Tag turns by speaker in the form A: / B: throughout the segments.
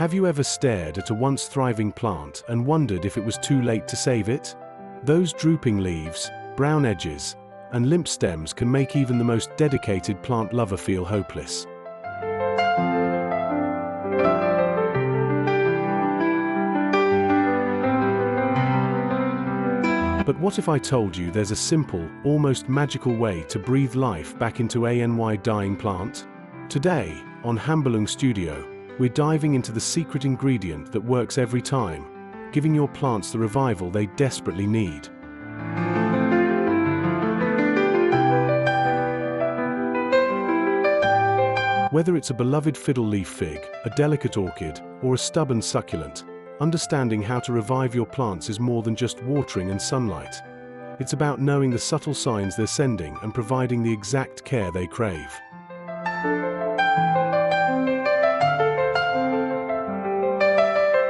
A: Have you ever stared at a once thriving plant and wondered if it was too late to save it? Those drooping leaves, brown edges, and limp stems can make even the most dedicated plant lover feel hopeless. But what if I told you there's a simple, almost magical way to breathe life back into a dying plant? Today, on Hambelung Studio, we're diving into the secret ingredient that works every time, giving your plants the revival they desperately need. Whether it's a beloved fiddle leaf fig, a delicate orchid, or a stubborn succulent, understanding how to revive your plants is more than just watering and sunlight. It's about knowing the subtle signs they're sending and providing the exact care they crave.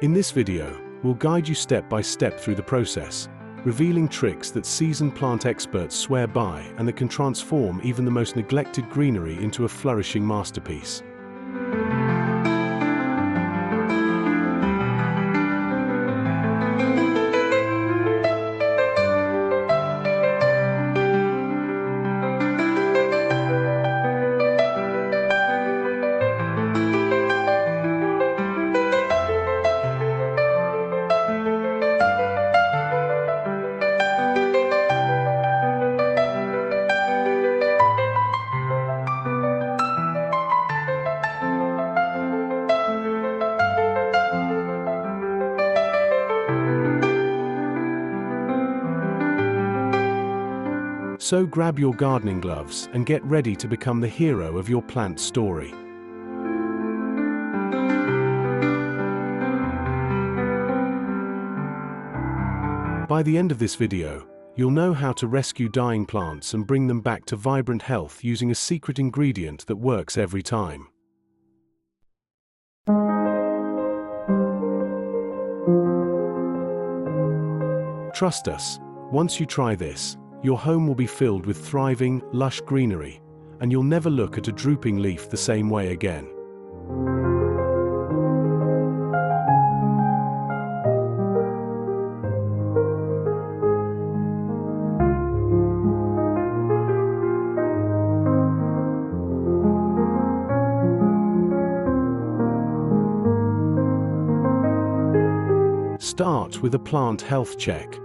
A: In this video, we'll guide you step by step through the process, revealing tricks that seasoned plant experts swear by and that can transform even the most neglected greenery into a flourishing masterpiece. So grab your gardening gloves and get ready to become the hero of your plant's story. By the end of this video, you'll know how to rescue dying plants and bring them back to vibrant health using a secret ingredient that works every time. Trust us, once you try this, your home will be filled with thriving, lush greenery, and you'll never look at a drooping leaf the same way again. Start with a plant health check.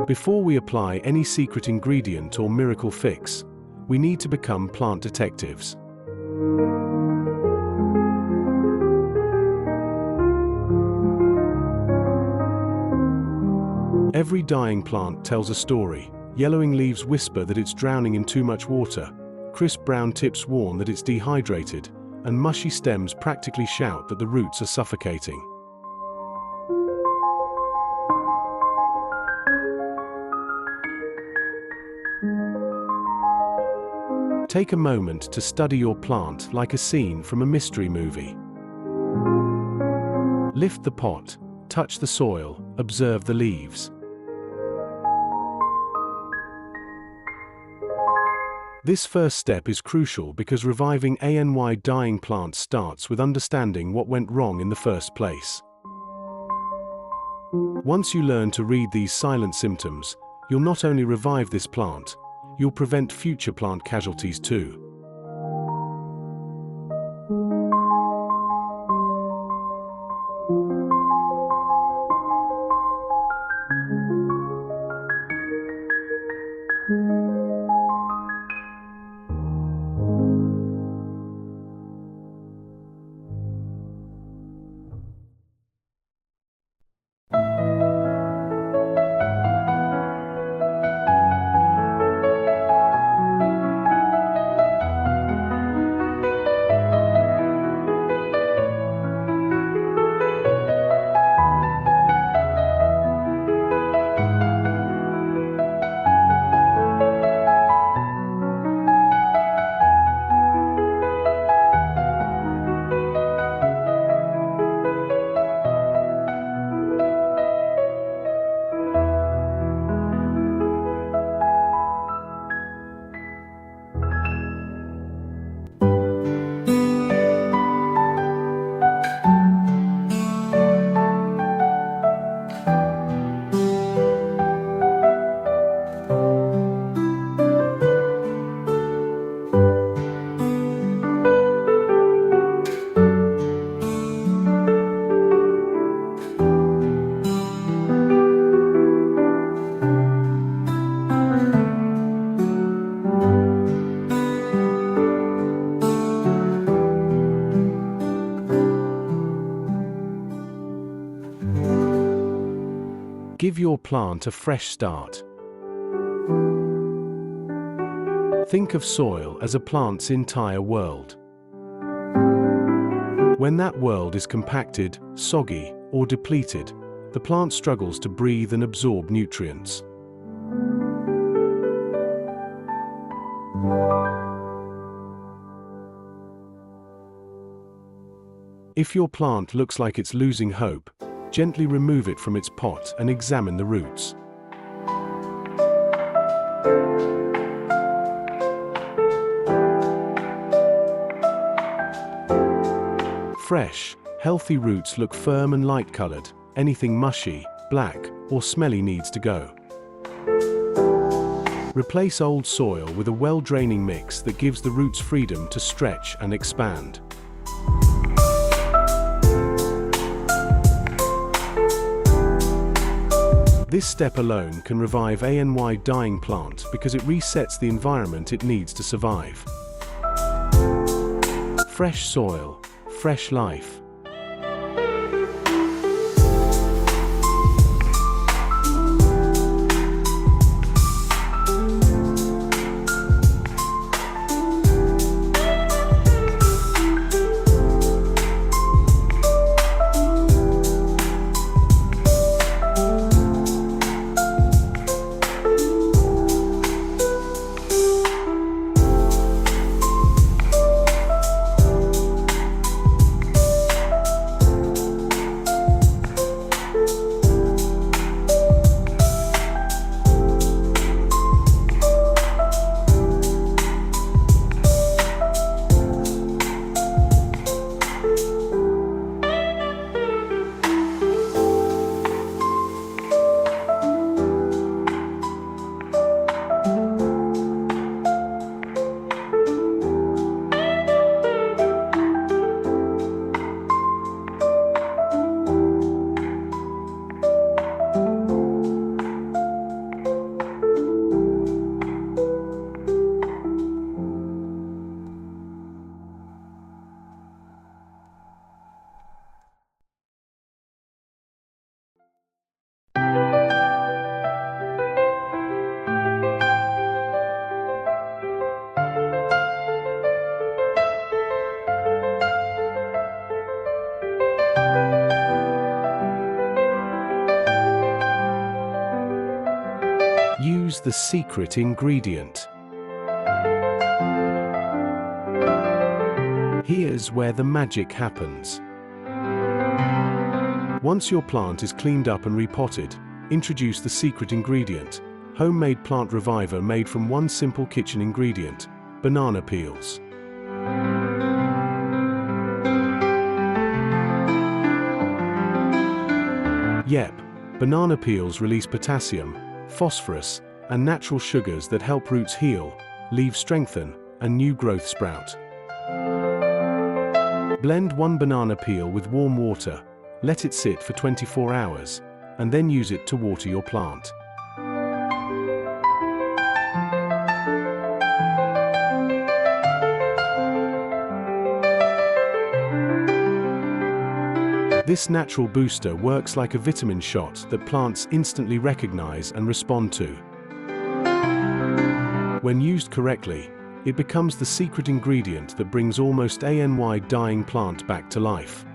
A: Before we apply any secret ingredient or miracle fix, we need to become plant detectives. Every dying plant tells a story. Yellowing leaves whisper that it's drowning in too much water, crisp brown tips warn that it's dehydrated, and mushy stems practically shout that the roots are suffocating. Take a moment to study your plant like a scene from a mystery movie. Lift the pot, touch the soil, observe the leaves. This first step is crucial because reviving a dying plants starts with understanding what went wrong in the first place. Once you learn to read these silent symptoms, you'll not only revive this plant, you'll prevent future plant casualties too. Give your plant a fresh start. Think of soil as a plant's entire world. When that world is compacted, soggy, or depleted, the plant struggles to breathe and absorb nutrients. If your plant looks like it's losing hope, gently remove it from its pot and examine the roots. Fresh, healthy roots look firm and light-colored. Anything mushy, black, or smelly needs to go. Replace old soil with a well-draining mix that gives the roots freedom to stretch and expand. This step alone can revive a dying plant because it resets the environment it needs to survive. Fresh soil, fresh life. Use the secret ingredient. Here's where the magic happens. Once your plant is cleaned up and repotted, introduce the secret ingredient, homemade plant reviver made from one simple kitchen ingredient, banana peels. Yep, banana peels release potassium, phosphorus, and natural sugars that help roots heal, leaves strengthen, and new growth sprout. Blend one banana peel with warm water, let it sit for 24 hours, and then use it to water your plant. This natural booster works like a vitamin shot that plants instantly recognize and respond to. When used correctly, it becomes the secret ingredient that brings almost any dying plant back to life.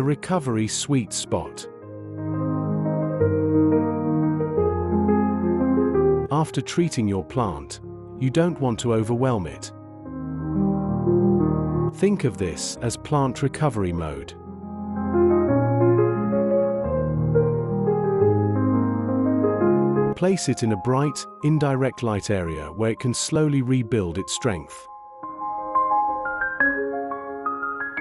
A: The recovery sweet spot. After treating your plant, you don't want to overwhelm it. Think of this as plant recovery mode. Place it in a bright, indirect light area where it can slowly rebuild its strength.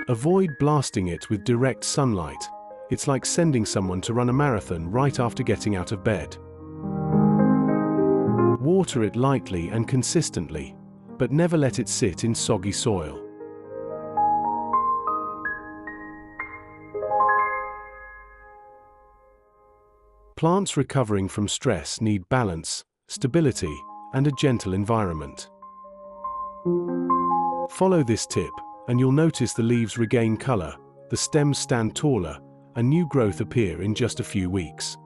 A: Avoid blasting it with direct sunlight. It's like sending someone to run a marathon right after getting out of bed. Water it lightly and consistently, but never let it sit in soggy soil. Plants recovering from stress need balance, stability, and a gentle environment. Follow this tip, and you'll notice the leaves regain color, the stems stand taller, and new growth appear in just a few weeks.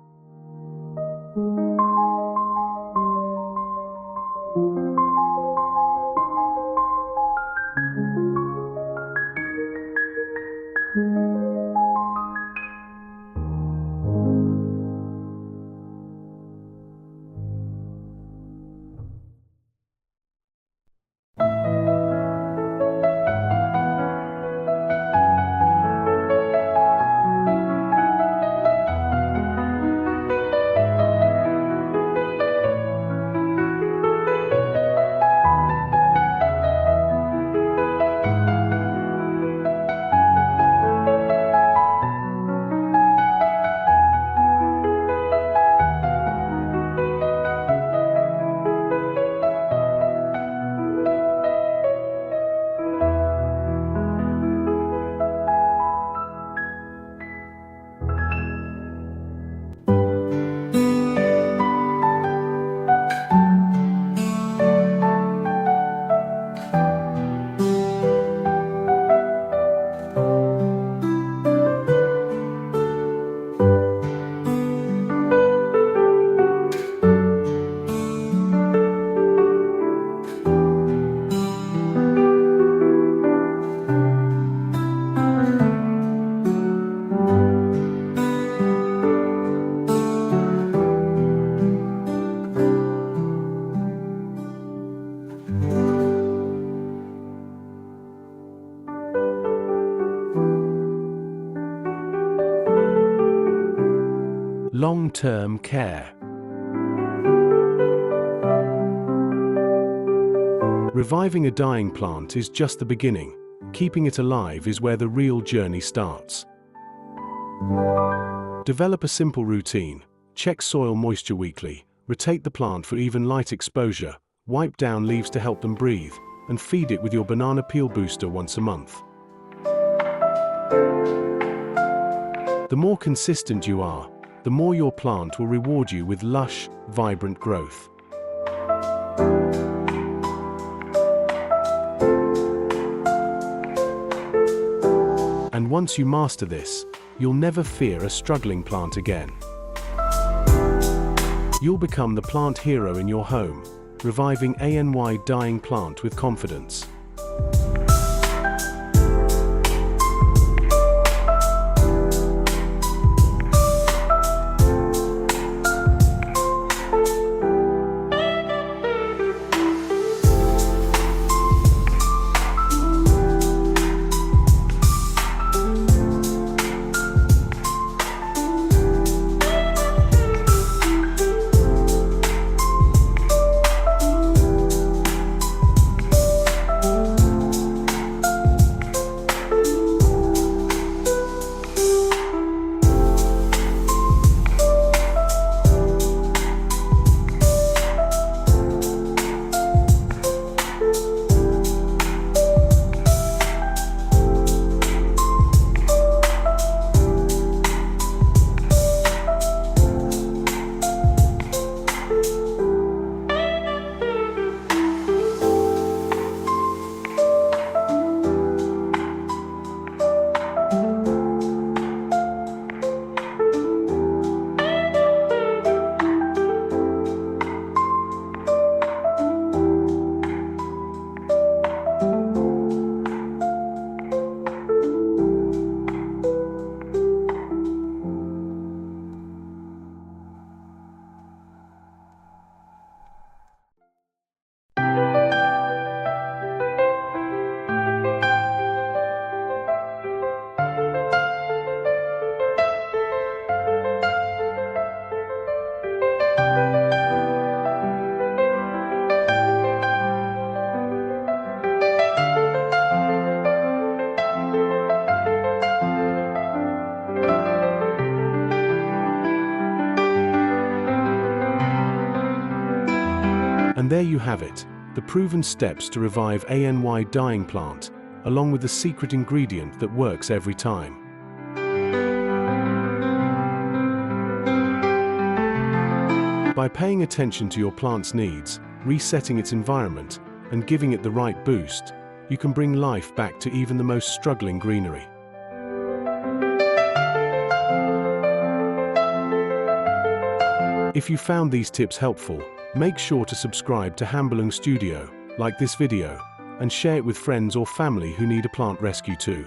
A: Long-term care. Reviving a dying plant is just the beginning. Keeping it alive is where the real journey starts. Develop a simple routine. Check soil moisture weekly, rotate the plant for even light exposure, wipe down leaves to help them breathe, and feed it with your banana peel booster once a month. The more consistent you are, the more your plant will reward you with lush, vibrant growth. And once you master this, you'll never fear a struggling plant again. You'll become the plant hero in your home, reviving a dying plant with confidence. there you have it, the proven steps to revive a dying plant, along with the secret ingredient that works every time. By paying attention to your plant's needs, resetting its environment, and giving it the right boost, you can bring life back to even the most struggling greenery. If you found these tips helpful, make sure to subscribe to Hambalung Studio, like this video, and share it with friends or family who need a plant rescue too.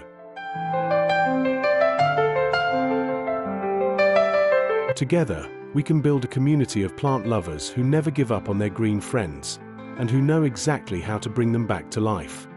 A: Together, we can build a community of plant lovers who never give up on their green friends, and who know exactly how to bring them back to life.